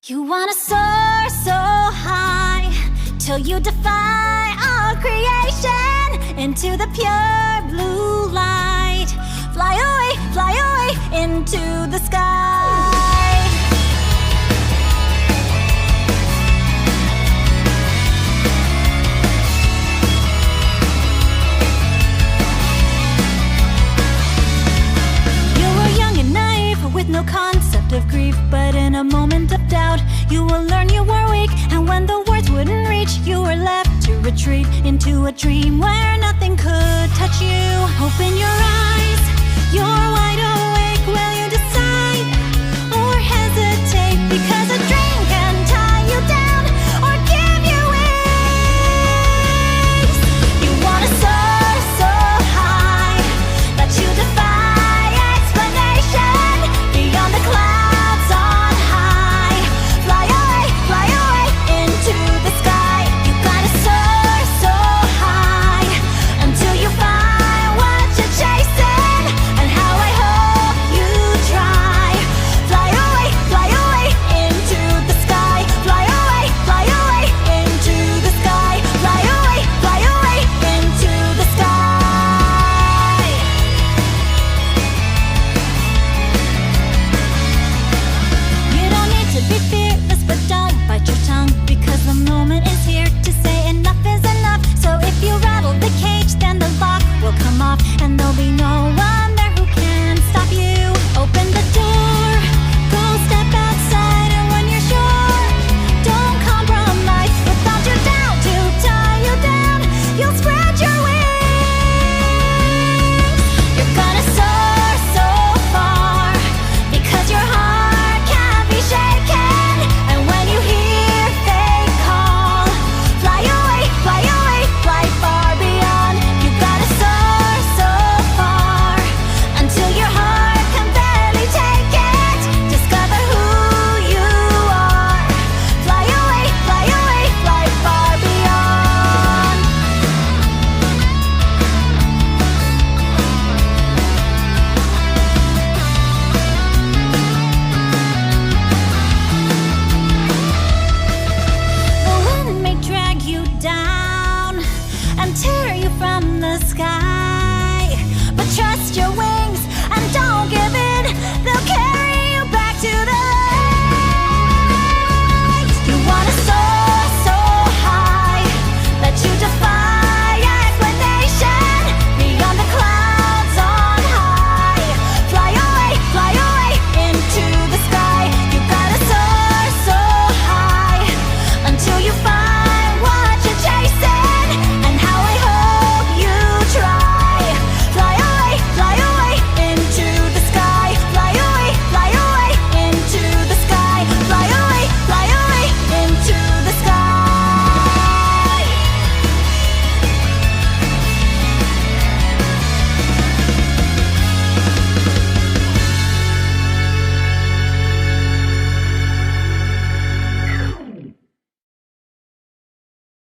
You wanna soar so high till you defy all creation into the pure blue light. Fly away into the sky. You were young and naive with no concept of grief, but in a moment of doubt you will learn you were weak. And when the words wouldn't reach, you were left to retreat into a dream where nothing could touch you. Open your eyes, you're